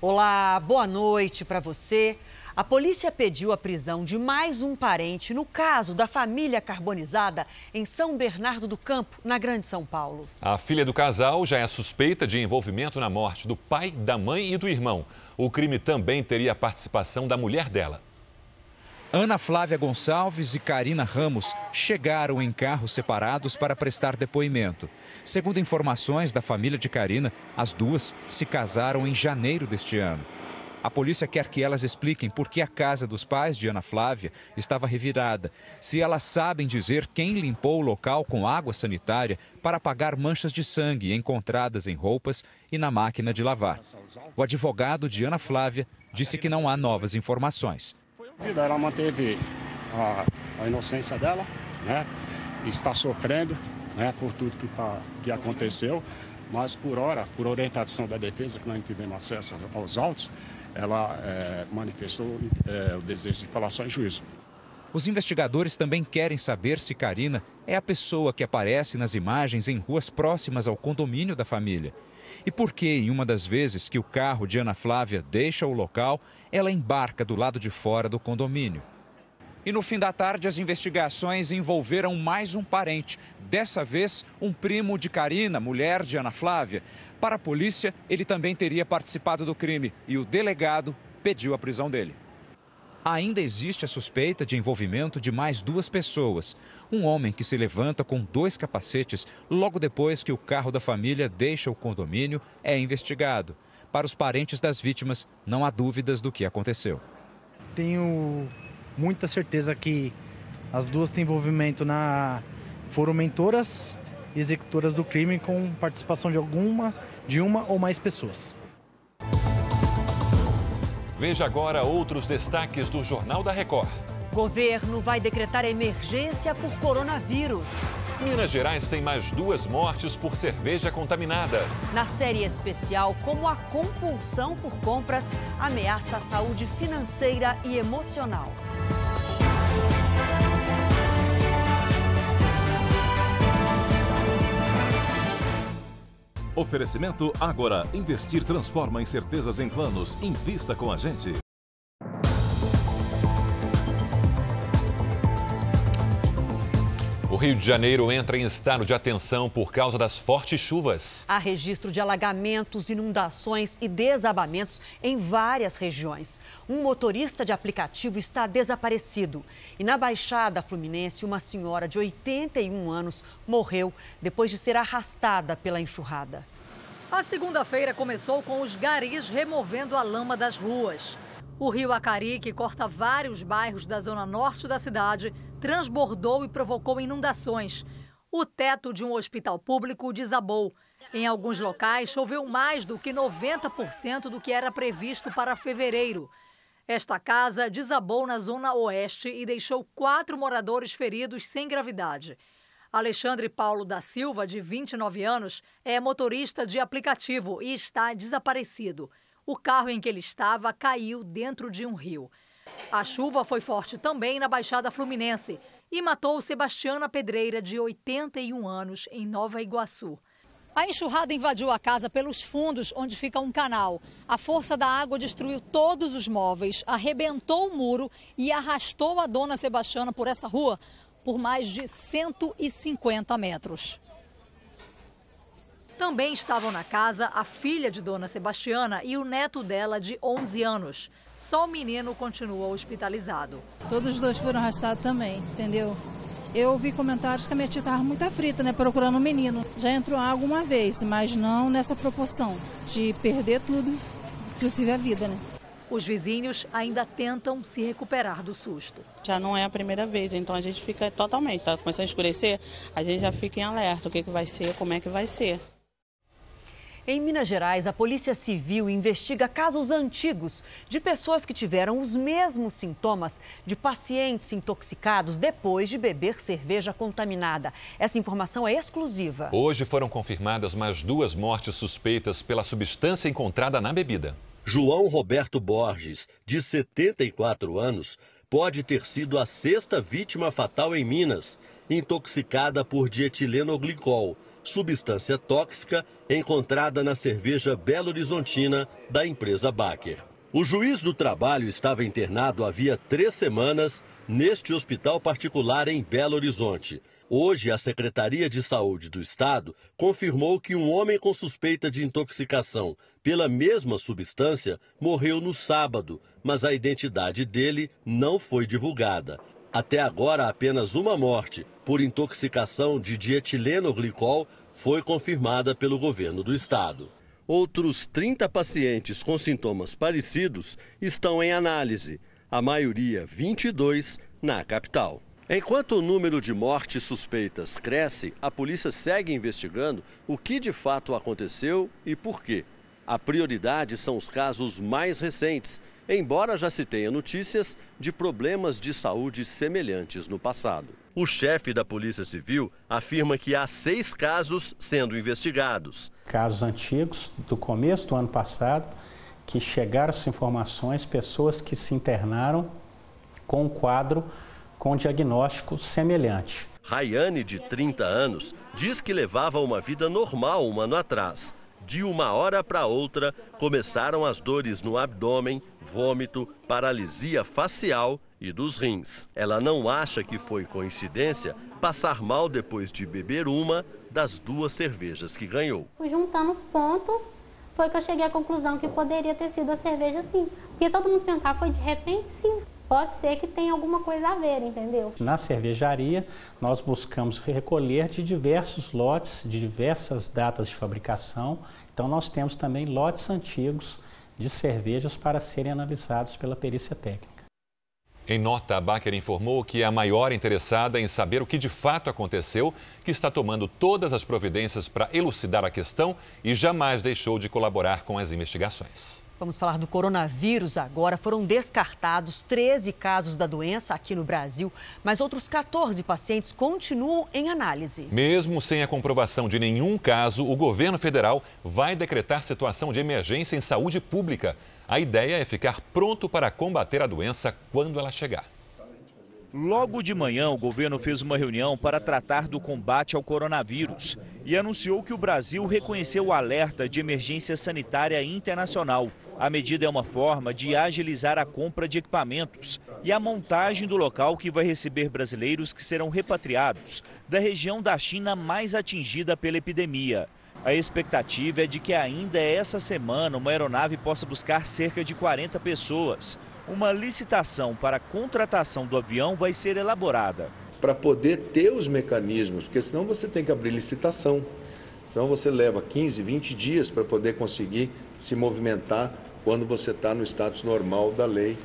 Olá, boa noite para você. A polícia pediu a prisão de mais um parente no caso da família carbonizada em São Bernardo do Campo, na Grande São Paulo. A filha do casal já é suspeita de envolvimento na morte do pai, da mãe e do irmão. O crime também teria a participação da mulher dela. Ana Flávia Gonçalves e Karina Ramos chegaram em carros separados para prestar depoimento. Segundo informações da família de Karina, as duas se casaram em janeiro deste ano. A polícia quer que elas expliquem por que a casa dos pais de Ana Flávia estava revirada, se elas sabem dizer quem limpou o local com água sanitária para apagar manchas de sangue encontradas em roupas e na máquina de lavar. O advogado de Ana Flávia disse que não há novas informações. Ela manteve a inocência dela, né? Está sofrendo, né, por tudo que aconteceu, mas por orientação da defesa, que nós tivemos acesso aos autos, ela manifestou o desejo de falar só em juízo. Os investigadores também querem saber se Karina é a pessoa que aparece nas imagens em ruas próximas ao condomínio da família. E por que, em uma das vezes que o carro de Ana Flávia deixa o local, ela embarca do lado de fora do condomínio. E no fim da tarde, as investigações envolveram mais um parente. Dessa vez, um primo de Karina, mulher de Ana Flávia. Para a polícia, ele também teria participado do crime e o delegado pediu a prisão dele. Ainda existe a suspeita de envolvimento de mais duas pessoas. Um homem que se levanta com 2 capacetes logo depois que o carro da família deixa o condomínio é investigado. Para os parentes das vítimas, não há dúvidas do que aconteceu. Tenho muita certeza que as duas têm envolvimento foram mentoras e executoras do crime com participação de uma ou mais pessoas. Veja agora outros destaques do Jornal da Record. Governo vai decretar emergência por coronavírus. Minas Gerais tem mais 2 mortes por cerveja contaminada. Na série especial, como a compulsão por compras ameaça a saúde financeira e emocional. Oferecimento Ágora. Investir transforma incertezas em planos. Invista com a gente. O Rio de Janeiro entra em estado de atenção por causa das fortes chuvas. Há registro de alagamentos, inundações e desabamentos em várias regiões. Um motorista de aplicativo está desaparecido. E na Baixada Fluminense, uma senhora de 81 anos morreu depois de ser arrastada pela enxurrada. A segunda-feira começou com os garis removendo a lama das ruas. O rio Acari, que corta vários bairros da zona norte da cidade, transbordou e provocou inundações. O teto de um hospital público desabou. Em alguns locais, choveu mais do que 90% do que era previsto para fevereiro. Esta casa desabou na zona oeste e deixou 4 moradores feridos sem gravidade. Alexandre Paulo da Silva, de 29 anos, é motorista de aplicativo e está desaparecido. O carro em que ele estava caiu dentro de um rio. A chuva foi forte também na Baixada Fluminense e matou Sebastiana Pedreira, de 81 anos, em Nova Iguaçu. A enxurrada invadiu a casa pelos fundos, onde fica um canal. A força da água destruiu todos os móveis, arrebentou o muro e arrastou a dona Sebastiana por essa rua por mais de 150 metros. Também estavam na casa a filha de dona Sebastiana e o neto dela, de 11 anos. Só o menino continua hospitalizado. Todos os 2 foram arrastados também, entendeu? Eu ouvi comentários que a minha tia estava muito aflita, né, procurando o menino. Já entrou água uma vez, mas não nessa proporção de perder tudo, inclusive a vida, né? Os vizinhos ainda tentam se recuperar do susto. Já não é a primeira vez, então a gente fica totalmente, tá começando a escurecer, a gente já fica em alerta, o que vai ser, como é que vai ser. Em Minas Gerais, a Polícia Civil investiga casos antigos de pessoas que tiveram os mesmos sintomas de pacientes intoxicados depois de beber cerveja contaminada. Essa informação é exclusiva. Hoje foram confirmadas mais 2 mortes suspeitas pela substância encontrada na bebida. João Roberto Borges, de 74 anos, pode ter sido a 6ª vítima fatal em Minas, intoxicada por dietileno glicol, substância tóxica encontrada na cerveja Belo Horizontina da empresa Baker. O juiz do trabalho estava internado havia 3 semanas neste hospital particular em Belo Horizonte. Hoje, a Secretaria de Saúde do Estado confirmou que um homem com suspeita de intoxicação pela mesma substância morreu no sábado, mas a identidade dele não foi divulgada. Até agora, apenas uma morte por intoxicação de dietileno-glicol foi confirmada pelo governo do estado. Outros 30 pacientes com sintomas parecidos estão em análise, a maioria 22 na capital. Enquanto o número de mortes suspeitas cresce, a polícia segue investigando o que de fato aconteceu e por quê. A prioridade são os casos mais recentes, embora já se tenha notícias de problemas de saúde semelhantes no passado. O chefe da Polícia Civil afirma que há 6 casos sendo investigados. Casos antigos do começo do ano passado, que chegaram essas informações, pessoas que se internaram com um quadro com diagnóstico semelhante. Rayane, de 30 anos, diz que levava uma vida normal um ano atrás. De uma hora para outra, começaram as dores no abdômen, vômito, paralisia facial e dos rins. Ela não acha que foi coincidência passar mal depois de beber uma das 2 cervejas que ganhou. Juntando os pontos, foi que eu cheguei à conclusão que poderia ter sido a cerveja sim. Porque todo mundo perguntava, foi de repente sim. Pode ser que tenha alguma coisa a ver, entendeu? Na cervejaria, nós buscamos recolher de diversos lotes, de diversas datas de fabricação. Então, nós temos também lotes antigos de cervejas para serem analisados pela perícia técnica. Em nota, a Baker informou que é a maior interessada em saber o que de fato aconteceu, que está tomando todas as providências para elucidar a questão e jamais deixou de colaborar com as investigações. Vamos falar do coronavírus agora. Foram descartados 13 casos da doença aqui no Brasil, mas outros 14 pacientes continuam em análise. Mesmo sem a comprovação de nenhum caso, o governo federal vai decretar situação de emergência em saúde pública. A ideia é ficar pronto para combater a doença quando ela chegar. Logo de manhã, o governo fez uma reunião para tratar do combate ao coronavírus e anunciou que o Brasil reconheceu o alerta de emergência sanitária internacional. A medida é uma forma de agilizar a compra de equipamentos e a montagem do local que vai receber brasileiros que serão repatriados da região da China mais atingida pela epidemia. A expectativa é de que ainda essa semana uma aeronave possa buscar cerca de 40 pessoas. Uma licitação para a contratação do avião vai ser elaborada. Para poder ter os mecanismos, porque senão você tem que abrir licitação. Senão você leva 15, 20 dias para poder conseguir se movimentar quando você está no status normal da lei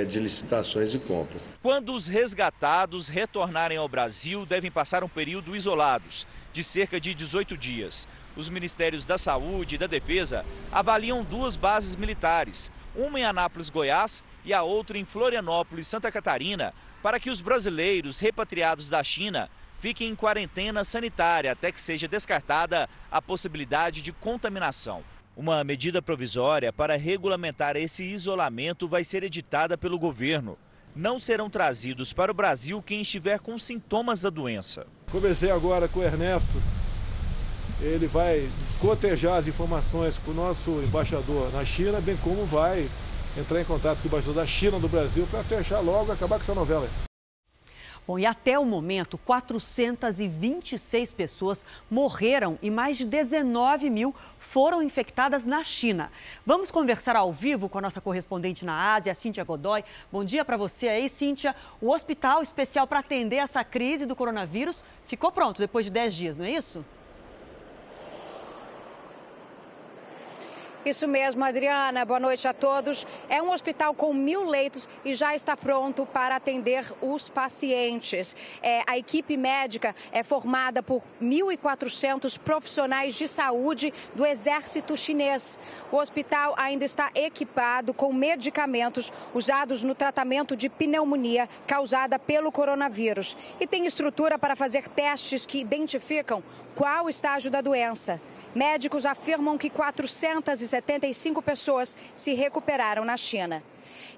de licitações e compras. Quando os resgatados retornarem ao Brasil, devem passar um período isolados, de cerca de 18 dias. Os Ministérios da Saúde e da Defesa avaliam 2 bases militares, uma em Anápolis, Goiás, e a outra em Florianópolis, Santa Catarina, para que os brasileiros repatriados da China fiquem em quarentena sanitária até que seja descartada a possibilidade de contaminação. Uma medida provisória para regulamentar esse isolamento vai ser editada pelo governo. Não serão trazidos para o Brasil quem estiver com sintomas da doença. Conversei agora com o Ernesto. Ele vai cotejar as informações com o nosso embaixador na China, bem como vai entrar em contato com o embaixador da China do Brasil para fechar logo e acabar com essa novela. Bom, e até o momento, 426 pessoas morreram e mais de 19 mil foram infectadas na China. Vamos conversar ao vivo com a nossa correspondente na Ásia, Cíntia Godoy. Bom dia para você aí, Cíntia. O hospital especial para atender essa crise do coronavírus ficou pronto depois de 10 dias, não é isso? Isso mesmo, Adriana. Boa noite a todos. É um hospital com 1.000 leitos e já está pronto para atender os pacientes. A equipe médica é formada por 1.400 profissionais de saúde do exército chinês. O hospital ainda está equipado com medicamentos usados no tratamento de pneumonia causada pelo coronavírus. E tem estrutura para fazer testes que identificam qual o estágio da doença. Médicos afirmam que 475 pessoas se recuperaram na China.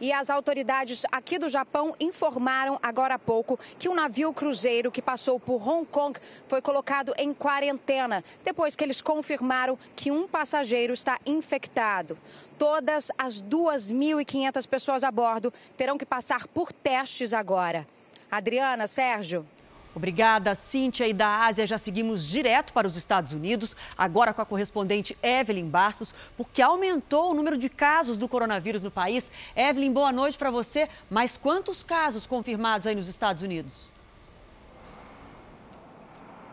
E as autoridades aqui do Japão informaram agora há pouco que um navio cruzeiro que passou por Hong Kong foi colocado em quarentena, depois que eles confirmaram que um passageiro está infectado. Todas as 2.500 pessoas a bordo terão que passar por testes agora. Adriana, Sérgio. Obrigada, Cíntia. E da Ásia já seguimos direto para os Estados Unidos, agora com a correspondente Evelyn Bastos, porque aumentou o número de casos do coronavírus no país. Evelyn, boa noite para você. Mas quantos casos confirmados aí nos Estados Unidos?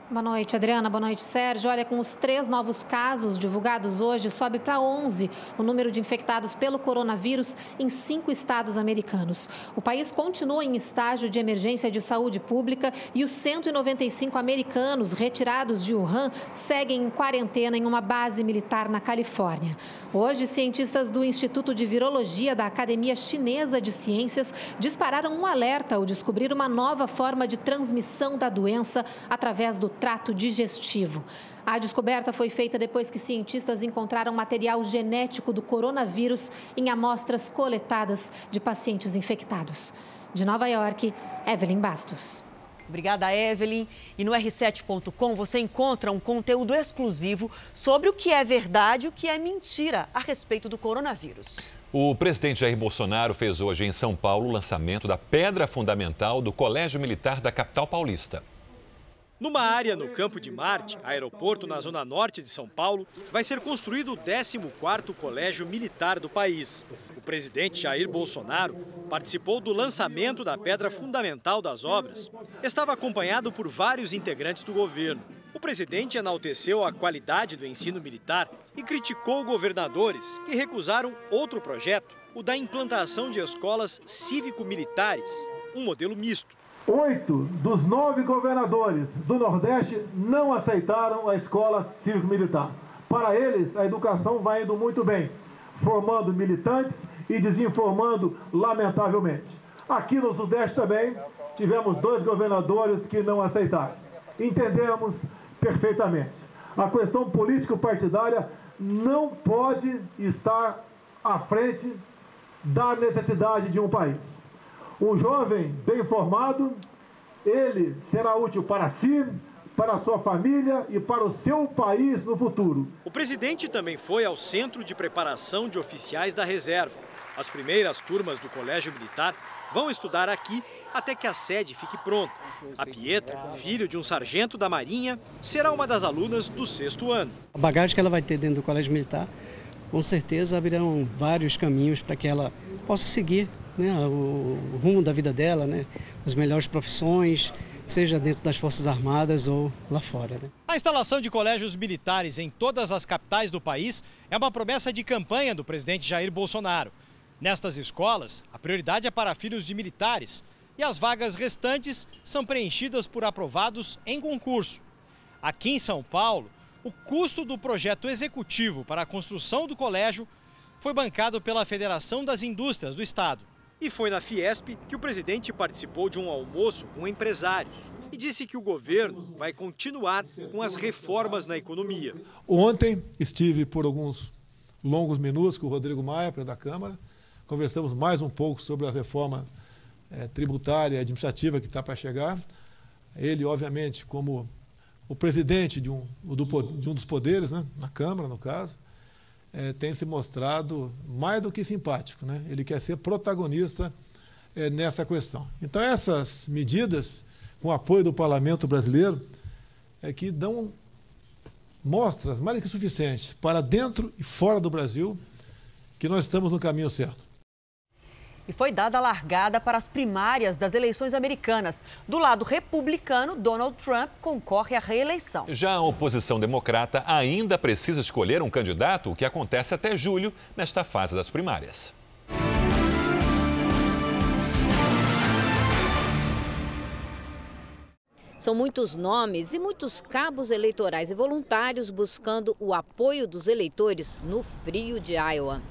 Boa noite, Adriana. Boa noite, Sérgio. Olha, com os 3 novos casos divulgados hoje, sobe para 11 o número de infectados pelo coronavírus em 5 estados americanos. O país continua em estágio de emergência de saúde pública e os 195 americanos retirados de Wuhan seguem em quarentena em uma base militar na Califórnia. Hoje, cientistas do Instituto de Virologia da Academia Chinesa de Ciências dispararam um alerta ao descobrir uma nova forma de transmissão da doença através do trato digestivo. A descoberta foi feita depois que cientistas encontraram material genético do coronavírus em amostras coletadas de pacientes infectados. De Nova York, Evelyn Bastos. Obrigada, Evelyn. E no R7.com você encontra um conteúdo exclusivo sobre o que é verdade e o que é mentira a respeito do coronavírus. O presidente Jair Bolsonaro fez hoje em São Paulo o lançamento da pedra fundamental do Colégio Militar da capital paulista. Numa área no Campo de Marte, aeroporto na zona norte de São Paulo, vai ser construído o 14º Colégio Militar do país. O presidente Jair Bolsonaro participou do lançamento da pedra fundamental das obras. Estava acompanhado por vários integrantes do governo. O presidente enalteceu a qualidade do ensino militar e criticou governadores que recusaram outro projeto, o da implantação de escolas cívico-militares, um modelo misto. 8 dos 9 governadores do Nordeste não aceitaram a escola cívico-militar. Para eles, a educação vai indo muito bem, formando militantes e desinformando, lamentavelmente. Aqui no Sudeste também, tivemos 2 governadores que não aceitaram. Entendemos perfeitamente. A questão político-partidária não pode estar à frente da necessidade de um país. Um jovem bem formado, ele será útil para si, para a sua família e para o seu país no futuro. O presidente também foi ao Centro de Preparação de Oficiais da Reserva. As primeiras turmas do Colégio Militar vão estudar aqui até que a sede fique pronta. A Pietra, filho de um sargento da Marinha, será uma das alunas do 6º ano. A bagagem que ela vai ter dentro do Colégio Militar, com certeza abrirão vários caminhos para que ela possa seguir, né, o rumo da vida dela, né, as melhores profissões, seja dentro das Forças Armadas ou lá fora. Né? A instalação de colégios militares em todas as capitais do país é uma promessa de campanha do presidente Jair Bolsonaro. Nestas escolas, a prioridade é para filhos de militares e as vagas restantes são preenchidas por aprovados em concurso. Aqui em São Paulo, o custo do projeto executivo para a construção do colégio foi bancado pela Federação das Indústrias do Estado. E foi na Fiesp que o presidente participou de um almoço com empresários e disse que o governo vai continuar com as reformas na economia. Ontem estive por alguns longos minutos com o Rodrigo Maia, presidente da Câmara. Conversamos mais um pouco sobre a reforma tributária e administrativa que está para chegar. Ele, obviamente, como o presidente de um dos poderes, né, na Câmara, no caso, tem se mostrado mais do que simpático, né? Ele quer ser protagonista nessa questão. Então, essas medidas, com o apoio do Parlamento brasileiro, que dão mostras mais do que suficientes para dentro e fora do Brasil que nós estamos no caminho certo. E foi dada a largada para as primárias das eleições americanas. Do lado republicano, Donald Trump concorre à reeleição. Já a oposição democrata ainda precisa escolher um candidato, o que acontece até julho, nesta fase das primárias. São muitos nomes e muitos cabos eleitorais e voluntários buscando o apoio dos eleitores no frio de Iowa.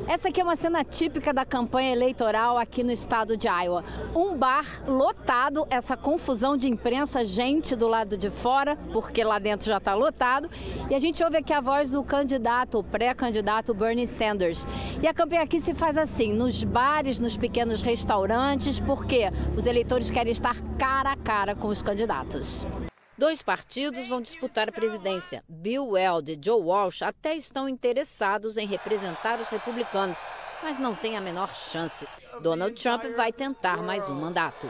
Essa aqui é uma cena típica da campanha eleitoral aqui no estado de Iowa. Um bar lotado, essa confusão de imprensa, gente do lado de fora, porque lá dentro já está lotado. E a gente ouve aqui a voz do candidato, o pré-candidato Bernie Sanders. E a campanha aqui se faz assim, nos bares, nos pequenos restaurantes, porque os eleitores querem estar cara a cara com os candidatos. Dois partidos vão disputar a presidência. Bill Weld e Joe Walsh até estão interessados em representar os republicanos, mas não têm a menor chance. Donald Trump vai tentar mais um mandato.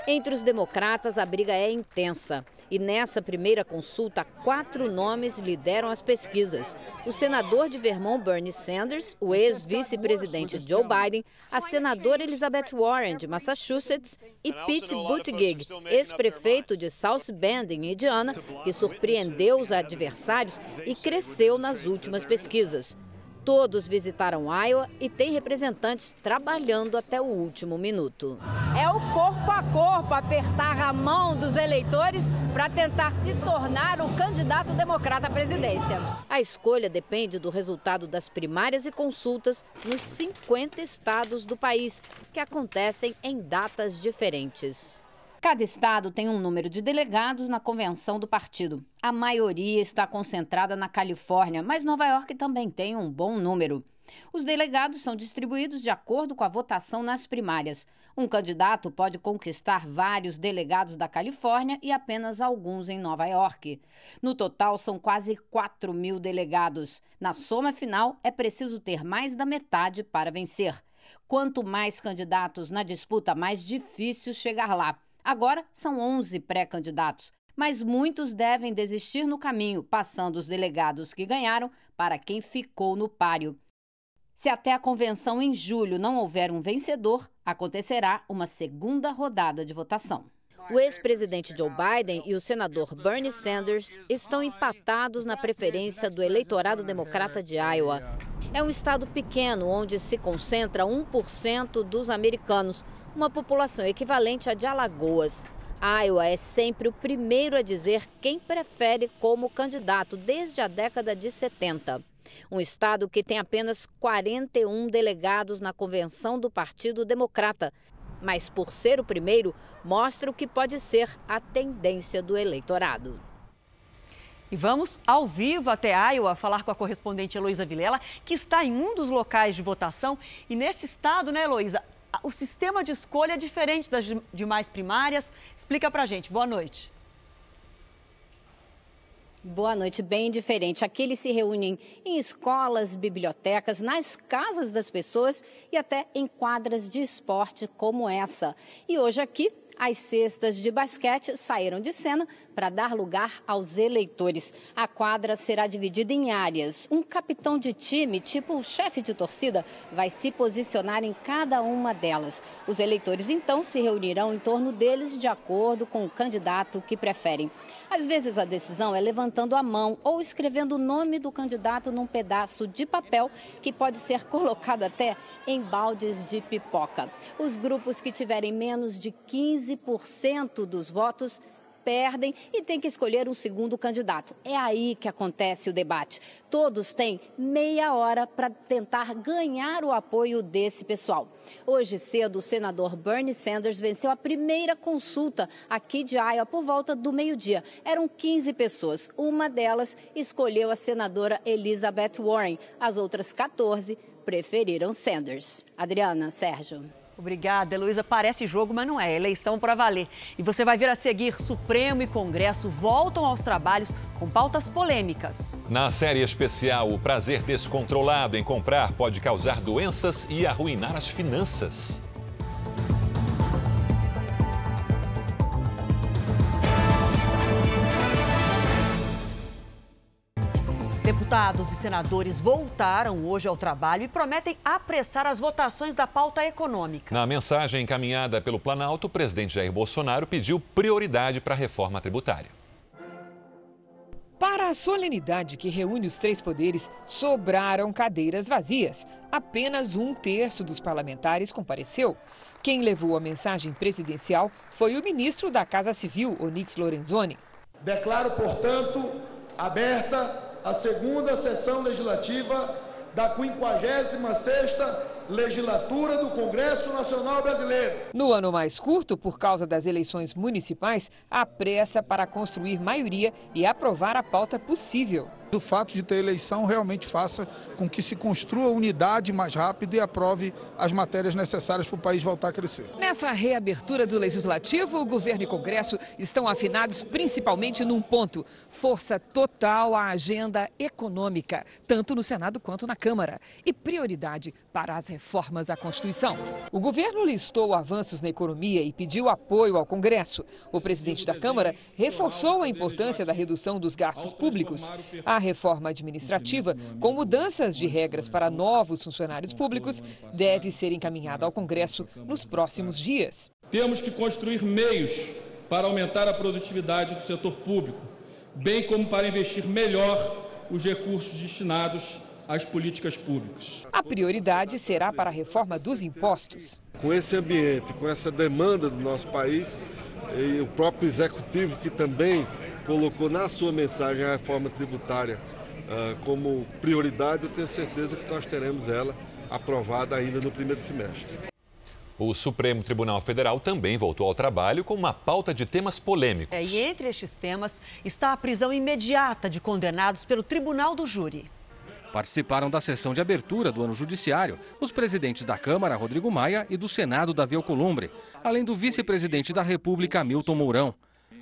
Entre os democratas, a briga é intensa. E nessa primeira consulta, 4 nomes lideram as pesquisas. O senador de Vermont, Bernie Sanders, o ex-vice-presidente Joe Biden, a senadora Elizabeth Warren, de Massachusetts, e Pete Buttigieg, ex-prefeito de South Bend, em Indiana, que surpreendeu os adversários e cresceu nas últimas pesquisas. Todos visitaram Iowa e tem representantes trabalhando até o último minuto. É o corpo a corpo, apertar a mão dos eleitores para tentar se tornar o candidato democrata à presidência. A escolha depende do resultado das primárias e consultas nos 50 estados do país, que acontecem em datas diferentes. Cada estado tem um número de delegados na convenção do partido. A maioria está concentrada na Califórnia, mas Nova York também tem um bom número. Os delegados são distribuídos de acordo com a votação nas primárias. Um candidato pode conquistar vários delegados da Califórnia e apenas alguns em Nova York. No total, são quase 4.000 delegados. Na soma final, é preciso ter mais da metade para vencer. Quanto mais candidatos na disputa, mais difícil chegar lá. Agora, são 11 pré-candidatos, mas muitos devem desistir no caminho, passando os delegados que ganharam para quem ficou no páreo. Se até a convenção em julho não houver um vencedor, acontecerá uma segunda rodada de votação. O ex-presidente Joe Biden e o senador Bernie Sanders estão empatados na preferência do eleitorado democrata de Iowa. É um estado pequeno onde se concentra 1% dos americanos, uma população equivalente à de Alagoas. Iowa é sempre o primeiro a dizer quem prefere como candidato desde a década de 70. Um estado que tem apenas 41 delegados na convenção do Partido Democrata, mas por ser o primeiro, mostra o que pode ser a tendência do eleitorado. E vamos ao vivo até Iowa falar com a correspondente Heloísa Vilela, que está em um dos locais de votação. E nesse estado, né, Heloísa, o sistema de escolha é diferente das demais primárias. Explica pra gente. Boa noite. Boa noite, bem diferente. Aqui eles se reúnem em escolas, bibliotecas, nas casas das pessoas e até em quadras de esporte como essa. E hoje aqui, as cestas de basquete saíram de cena para dar lugar aos eleitores. A quadra será dividida em áreas. Um capitão de time, tipo o chefe de torcida, vai se posicionar em cada uma delas. Os eleitores, então, se reunirão em torno deles de acordo com o candidato que preferem. Às vezes, a decisão é levantando a mão ou escrevendo o nome do candidato num pedaço de papel que pode ser colocado até em baldes de pipoca. Os grupos que tiverem menos de 15% dos votos perdem e tem que escolher um segundo candidato. É aí que acontece o debate. Todos têm meia hora para tentar ganhar o apoio desse pessoal. Hoje cedo, o senador Bernie Sanders venceu a primeira consulta aqui de Iowa por volta do meio-dia. Eram 15 pessoas. Uma delas escolheu a senadora Elizabeth Warren. As outras 14 preferiram Sanders. Adriana, Sérgio. Obrigada, Heloísa. Parece jogo, mas não é. Eleição para valer. E você vai ver a seguir: Supremo e Congresso voltam aos trabalhos com pautas polêmicas. Na série especial, o prazer descontrolado em comprar pode causar doenças e arruinar as finanças. Deputados e senadores voltaram hoje ao trabalho e prometem apressar as votações da pauta econômica. Na mensagem encaminhada pelo Planalto, o presidente Jair Bolsonaro pediu prioridade para a reforma tributária. Para a solenidade que reúne os três poderes, sobraram cadeiras vazias. Apenas 1/3 dos parlamentares compareceu. Quem levou a mensagem presidencial foi o ministro da Casa Civil, Onyx Lorenzoni. Declaro, portanto, aberta a segunda sessão legislativa da 56ª legislatura do Congresso Nacional Brasileiro. No ano mais curto, por causa das eleições municipais, há pressa para construir maioria e aprovar a pauta possível. O fato de ter eleição realmente faça com que se construa unidade mais rápido e aprove as matérias necessárias para o país voltar a crescer. Nessa reabertura do Legislativo, o governo e Congresso estão afinados principalmente num ponto: força total à agenda econômica, tanto no Senado quanto na Câmara, e prioridade para as reformas à Constituição. O governo listou avanços na economia e pediu apoio ao Congresso. O presidente da Câmara reforçou a importância da redução dos gastos públicos. A reforma administrativa, com mudanças de regras para novos funcionários públicos, deve ser encaminhada ao Congresso nos próximos dias. Temos que construir meios para aumentar a produtividade do setor público, bem como para investir melhor os recursos destinados às políticas públicas. A prioridade será para a reforma dos impostos. Com esse ambiente, com essa demanda do nosso país, e o próprio Executivo, que também colocou na sua mensagem a reforma tributária como prioridade, eu tenho certeza que nós teremos ela aprovada ainda no primeiro semestre. O Supremo Tribunal Federal também voltou ao trabalho com uma pauta de temas polêmicos. E entre estes temas está a prisão imediata de condenados pelo Tribunal do Júri. Participaram da sessão de abertura do ano judiciário os presidentes da Câmara, Rodrigo Maia, e do Senado, Davi Alcolumbre, além do vice-presidente da República, Hamilton Mourão.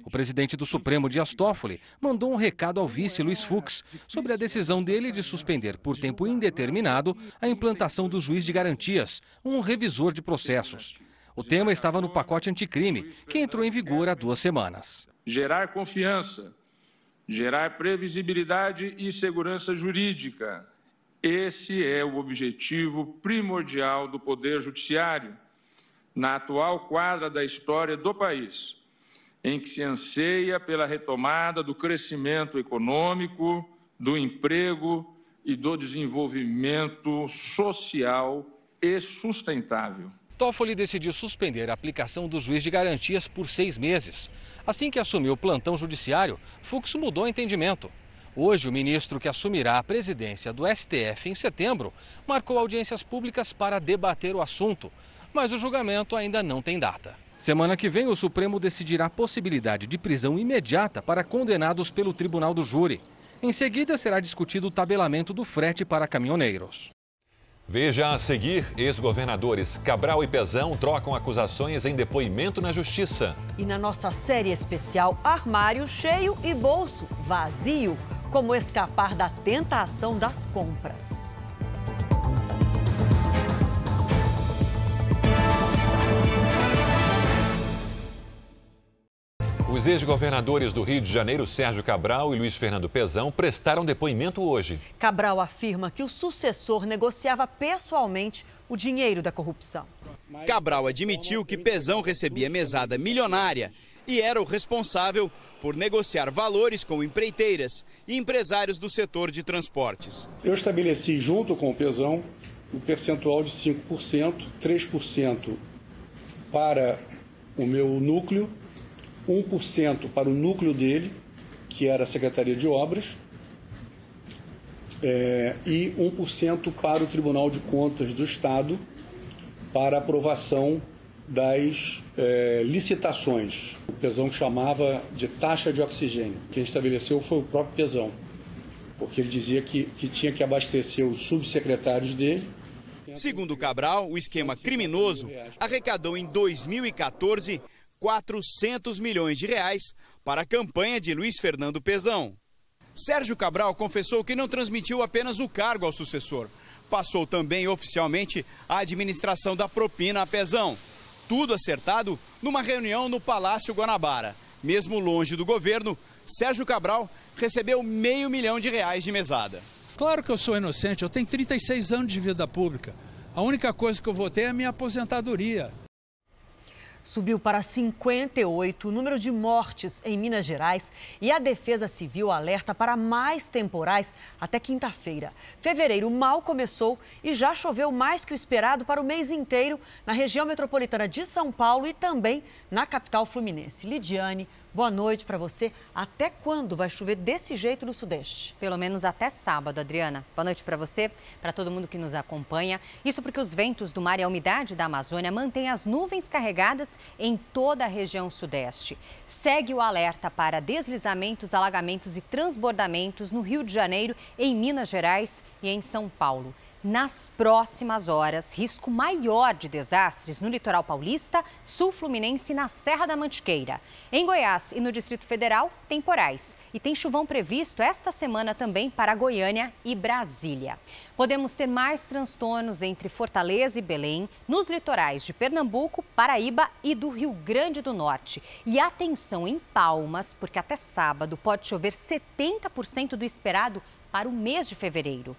O presidente do Supremo, Dias Toffoli, mandou um recado ao vice, Luiz Fux, sobre a decisão dele de suspender por tempo indeterminado a implantação do juiz de garantias, um revisor de processos. O tema estava no pacote anticrime, que entrou em vigor há 2 semanas. Gerar confiança, gerar previsibilidade e segurança jurídica. Esse é o objetivo primordial do Poder Judiciário, na atual quadra da história do país, em que se anseia pela retomada do crescimento econômico, do emprego e do desenvolvimento social e sustentável. Toffoli decidiu suspender a aplicação do juiz de garantias por 6 meses. Assim que assumiu o plantão judiciário, Fux mudou o entendimento. Hoje, o ministro que assumirá a presidência do STF em setembro marcou audiências públicas para debater o assunto, mas o julgamento ainda não tem data. Semana que vem, o Supremo decidirá a possibilidade de prisão imediata para condenados pelo Tribunal do Júri. Em seguida, será discutido o tabelamento do frete para caminhoneiros. Veja a seguir: ex-governadores Cabral e Pezão trocam acusações em depoimento na Justiça. E na nossa série especial, armário cheio e bolso vazio. Como escapar da tentação das compras. Os ex-governadores do Rio de Janeiro, Sérgio Cabral e Luiz Fernando Pezão, prestaram depoimento hoje. Cabral afirma que o sucessor negociava pessoalmente o dinheiro da corrupção. Cabral admitiu que Pezão recebia mesada milionária e era o responsável por negociar valores com empreiteiras e empresários do setor de transportes. Eu estabeleci junto com o Pezão o percentual de 5%, 3% para o meu núcleo, 1% para o núcleo dele, que era a Secretaria de Obras, e 1% para o Tribunal de Contas do Estado, para aprovação das licitações. O Pezão chamava de taxa de oxigênio. Quem estabeleceu foi o próprio Pezão, porque ele dizia que tinha que abastecer os subsecretários dele. Segundo Cabral, o esquema criminoso arrecadou em 2014 R$400 milhões para a campanha de Luiz Fernando Pezão. Sérgio Cabral confessou que não transmitiu apenas o cargo ao sucessor. Passou também oficialmente a administração da propina a Pezão. Tudo acertado numa reunião no Palácio Guanabara. Mesmo longe do governo, Sérgio Cabral recebeu R$500 mil de mesada. Claro que eu sou inocente, eu tenho 36 anos de vida pública. A única coisa que eu vou ter é a minha aposentadoria. Subiu para 58 o número de mortes em Minas Gerais e a Defesa Civil alerta para mais temporais até quinta-feira. Fevereiro mal começou e já choveu mais que o esperado para o mês inteiro na região metropolitana de São Paulo e também na capital fluminense. Lidiane Boa noite para você. Até quando vai chover desse jeito no Sudeste? Pelo menos até sábado, Adriana. Boa noite para você, para todo mundo que nos acompanha. Isso porque os ventos do mar e a umidade da Amazônia mantêm as nuvens carregadas em toda a região Sudeste. Segue o alerta para deslizamentos, alagamentos e transbordamentos no Rio de Janeiro, em Minas Gerais e em São Paulo. Nas próximas horas, risco maior de desastres no litoral paulista, sul fluminense e na Serra da Mantiqueira. Em Goiás e no Distrito Federal, temporais. E tem chuvão previsto esta semana também para Goiânia e Brasília. Podemos ter mais transtornos entre Fortaleza e Belém, nos litorais de Pernambuco, Paraíba e do Rio Grande do Norte. E atenção em Palmas, porque até sábado pode chover 70% do esperado para o mês de fevereiro.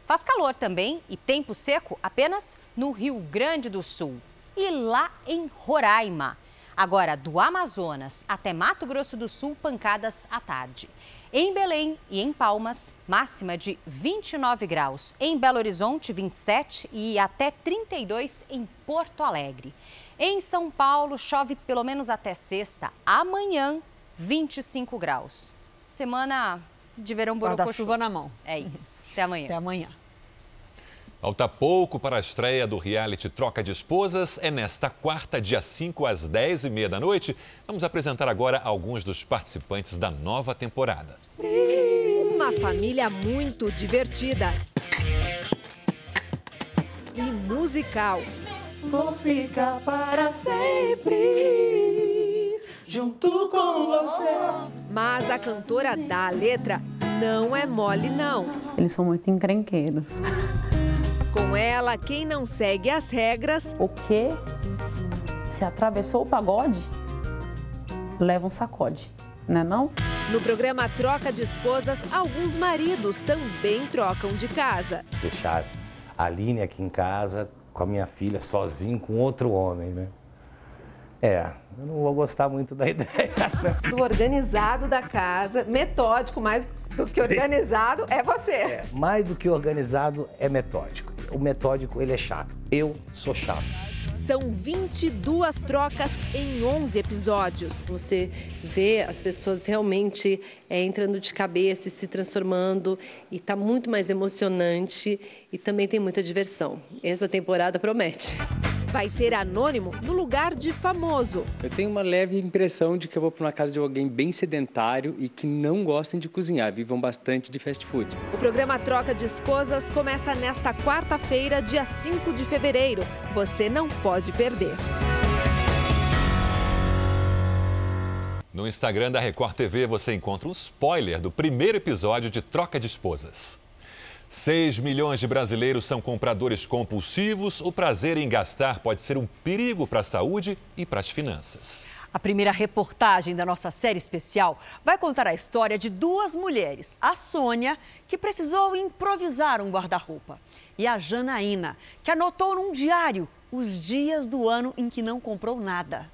Faz calor também e tempo seco apenas no Rio Grande do Sul e lá em Roraima. Agora, do Amazonas até Mato Grosso do Sul, pancadas à tarde. Em Belém e em Palmas, máxima de 29 graus. Em Belo Horizonte, 27 e até 32 em Porto Alegre. Em São Paulo, chove pelo menos até sexta. Amanhã, 25 graus. Semana de verão borocochô. Guarda-chuva na mão. É isso. Até amanhã. Até amanhã. Falta pouco para a estreia do reality Troca de Esposas. É nesta quarta, dia 5, às 10h30 da noite. Vamos apresentar agora alguns dos participantes da nova temporada. Uma família muito divertida e musical. Vou ficar para sempre junto com você. Mas a cantora da letra não é mole, não. Eles são muito encrenqueiros. Com ela, quem não segue as regras... O quê? Se atravessou o pagode, leva um sacode, né não? No programa Troca de Esposas, alguns maridos também trocam de casa. Deixar a Aline aqui em casa com a minha filha sozinho com outro homem, né? Eu não vou gostar muito da ideia. Do organizado da casa, metódico, mais do que organizado, é você. Mais do que organizado é metódico. O metódico, ele é chato. Eu sou chato. São 22 trocas em 11 episódios. Você vê as pessoas realmente entrando de cabeça e se transformando, e está muito mais emocionante e também tem muita diversão. Essa temporada promete. Vai ter anônimo no lugar de famoso. Eu tenho uma leve impressão de que eu vou para uma casa de alguém bem sedentário e que não gostem de cozinhar, vivam bastante de fast food. O programa Troca de Esposas começa nesta quarta-feira, dia 5 de fevereiro. Você não pode perder. No Instagram da Record TV você encontra um spoiler do primeiro episódio de Troca de Esposas. 6 milhões de brasileiros são compradores compulsivos. O prazer em gastar pode ser um perigo para a saúde e para as finanças. A primeira reportagem da nossa série especial vai contar a história de duas mulheres. A Sônia, que precisou improvisar um guarda-roupa, e a Janaína, que anotou num diário os dias do ano em que não comprou nada.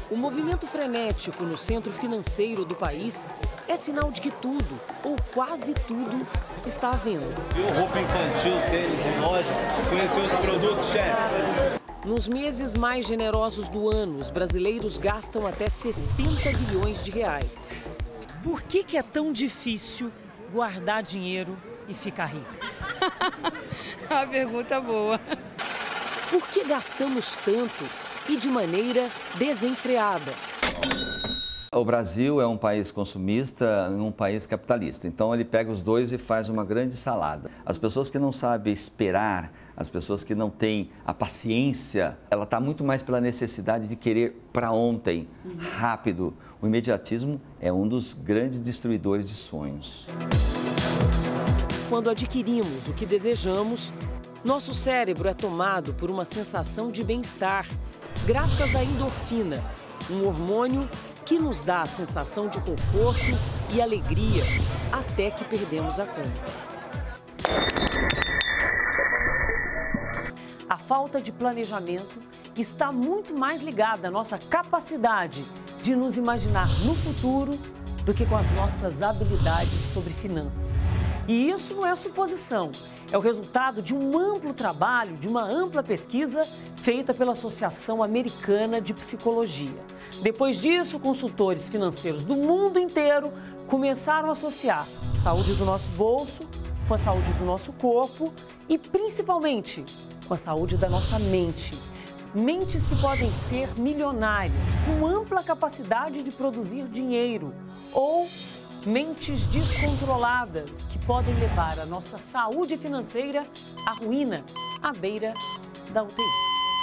O movimento frenético no centro financeiro do país é sinal de que tudo, ou quase tudo, está à venda. Viu roupa infantil, tênis em loja? Conheceu os produtos, chefe? Nos meses mais generosos do ano, os brasileiros gastam até 60 bilhões de reais. Por que é tão difícil guardar dinheiro e ficar rica? A pergunta boa. Por que gastamos tanto e de maneira desenfreada? O Brasil é um país consumista, um país capitalista. Então ele pega os dois e faz uma grande salada. As pessoas que não sabem esperar, as pessoas que não têm a paciência, ela está muito mais pela necessidade de querer para ontem, rápido. O imediatismo é um dos grandes destruidores de sonhos. Quando adquirimos o que desejamos, nosso cérebro é tomado por uma sensação de bem-estar, graças à endorfina, um hormônio que nos dá a sensação de conforto e alegria até que perdemos a conta. A falta de planejamento está muito mais ligada à nossa capacidade de nos imaginar no futuro do que com as nossas habilidades sobre finanças. E isso não é suposição, é o resultado de um amplo trabalho, de uma ampla pesquisa feita pela Associação Americana de Psicologia. Depois disso, consultores financeiros do mundo inteiro começaram a associar a saúde do nosso bolso com a saúde do nosso corpo e, principalmente, com a saúde da nossa mente. Mentes que podem ser milionárias, com ampla capacidade de produzir dinheiro, ou mentes descontroladas que podem levar a nossa saúde financeira à ruína, à beira da UTI.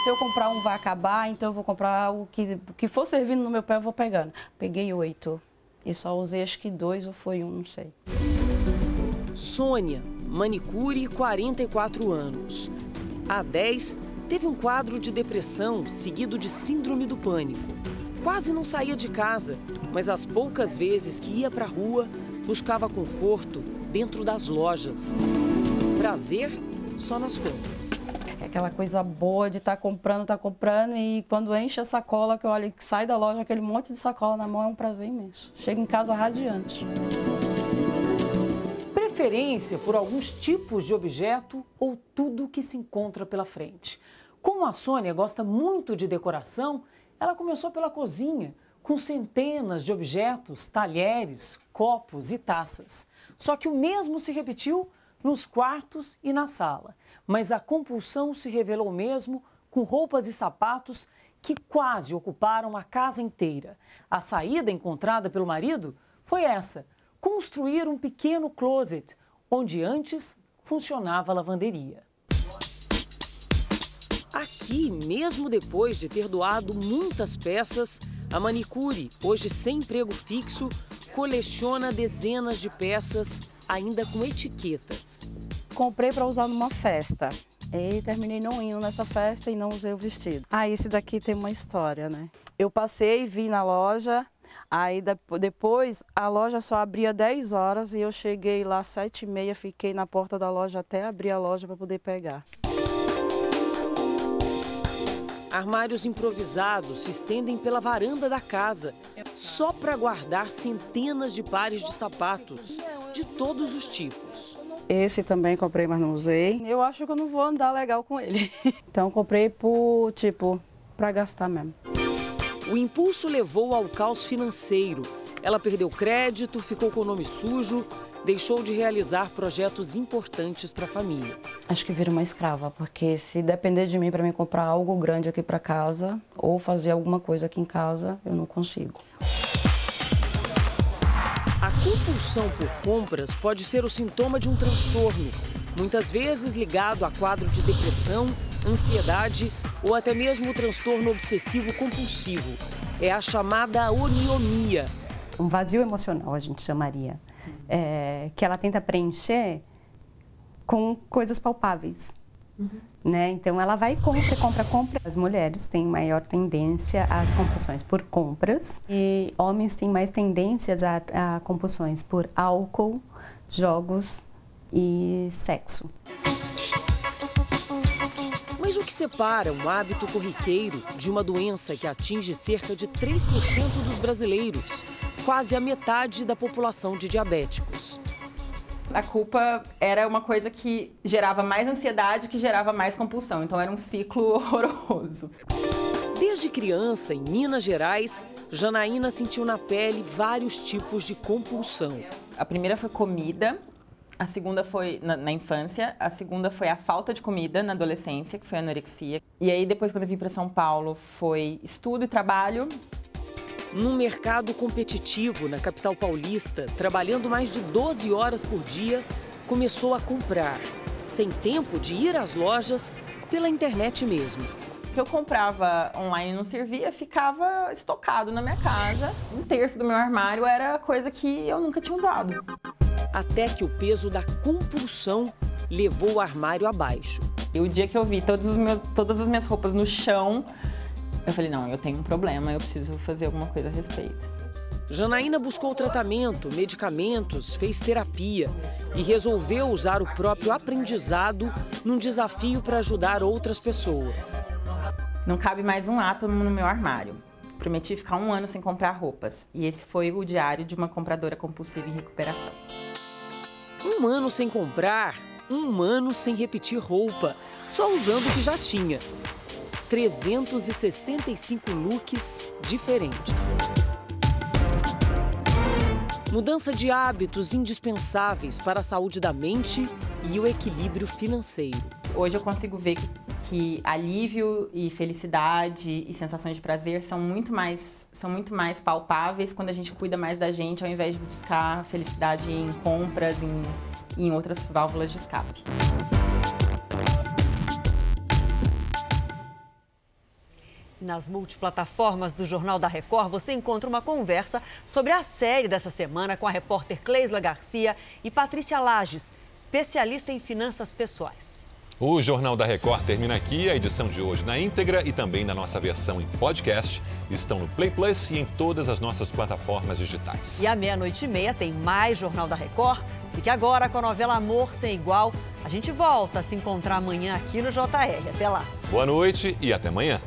Se eu comprar um vai acabar, então eu vou comprar o que for servindo no meu pé, eu vou pegando. Peguei 8 e só usei acho que 2 ou foi 1, não sei. Sônia, manicure, 44 anos. Há 10, teve um quadro de depressão seguido de síndrome do pânico. Quase não saía de casa, mas as poucas vezes que ia para a rua, buscava conforto dentro das lojas. Prazer só nas compras. É aquela coisa boa de estar comprando e quando enche a sacola, que eu olho que sai da loja, aquele monte de sacola na mão, é um prazer imenso. Chego em casa radiante. Preferência por alguns tipos de objeto ou tudo que se encontra pela frente. Como a Sônia gosta muito de decoração, ela começou pela cozinha, com centenas de objetos, talheres, copos e taças. Só que o mesmo se repetiu nos quartos e na sala. Mas a compulsão se revelou mesmo com roupas e sapatos que quase ocuparam a casa inteira. A saída encontrada pelo marido foi essa: construir um pequeno closet, onde antes funcionava a lavanderia. Aqui, mesmo depois de ter doado muitas peças, a manicure, hoje sem emprego fixo, coleciona dezenas de peças, ainda com etiquetas. Comprei para usar numa festa e terminei não indo nessa festa e não usei o vestido. Esse daqui tem uma história, né? Eu passei, vi na loja, aí depois a loja só abria 10 horas e eu cheguei lá às 7h30, fiquei na porta da loja até abrir a loja para poder pegar. Armários improvisados se estendem pela varanda da casa, só para guardar centenas de pares de sapatos, de todos os tipos. Esse também comprei, mas não usei. Eu acho que eu não vou andar legal com ele. Então comprei para gastar mesmo. O impulso levou ao caos financeiro. Ela perdeu crédito, ficou com o nome sujo, deixou de realizar projetos importantes para a família. Acho que vira uma escrava, porque se depender de mim para me comprar algo grande aqui para casa ou fazer alguma coisa aqui em casa, eu não consigo. A compulsão por compras pode ser o sintoma de um transtorno, muitas vezes ligado a quadro de depressão, ansiedade ou até mesmo o transtorno obsessivo-compulsivo. É a chamada oniomia. Um vazio emocional, a gente chamaria. Que ela tenta preencher com coisas palpáveis. Né? Então, ela vai e compra. As mulheres têm maior tendência às compulsões por compras e homens têm mais tendências a compulsões por álcool, jogos e sexo. Mas o que separa um hábito corriqueiro de uma doença que atinge cerca de 3% dos brasileiros, quase a metade da população de diabéticos? A culpa era uma coisa que gerava mais ansiedade, que gerava mais compulsão. Então era um ciclo horroroso. Desde criança, em Minas Gerais, Janaína sentiu na pele vários tipos de compulsão. A primeira foi comida, a segunda foi na infância, a segunda foi a falta de comida na adolescência, que foi a anorexia. E aí depois, quando eu vim para São Paulo, foi estudo e trabalho. Num mercado competitivo na capital paulista, trabalhando mais de 12 horas por dia, começou a comprar, sem tempo de ir às lojas, pela internet mesmo. O que eu comprava online não servia, ficava estocado na minha casa. 1/3 do meu armário era coisa que eu nunca tinha usado. Até que o peso da compulsão levou o armário abaixo. E o dia que eu vi todas as minhas roupas no chão, eu falei, não, eu tenho um problema, eu preciso fazer alguma coisa a respeito. Janaína buscou tratamento, medicamentos, fez terapia e resolveu usar o próprio aprendizado num desafio para ajudar outras pessoas. Não cabe mais um átomo no meu armário. Prometi ficar 1 ano sem comprar roupas. E esse foi o diário de uma compradora compulsiva em recuperação. 1 ano sem comprar, 1 ano sem repetir roupa, só usando o que já tinha. 365 looks diferentes. Mudança de hábitos indispensáveis para a saúde da mente e o equilíbrio financeiro. Hoje eu consigo ver que alívio e felicidade e sensações de prazer são muito mais palpáveis quando a gente cuida mais da gente, ao invés de buscar felicidade em compras, em outras válvulas de escape. Nas multiplataformas do Jornal da Record, você encontra uma conversa sobre a série dessa semana com a repórter Cleisla Garcia e Patrícia Lages, especialista em finanças pessoais. O Jornal da Record termina aqui. A edição de hoje na íntegra e também na nossa versão em podcast estão no Play Plus e em todas as nossas plataformas digitais. E à 00:30 tem mais Jornal da Record. Fique agora com a novela Amor Sem Igual. A gente volta a se encontrar amanhã aqui no JR. Até lá. Boa noite e até amanhã.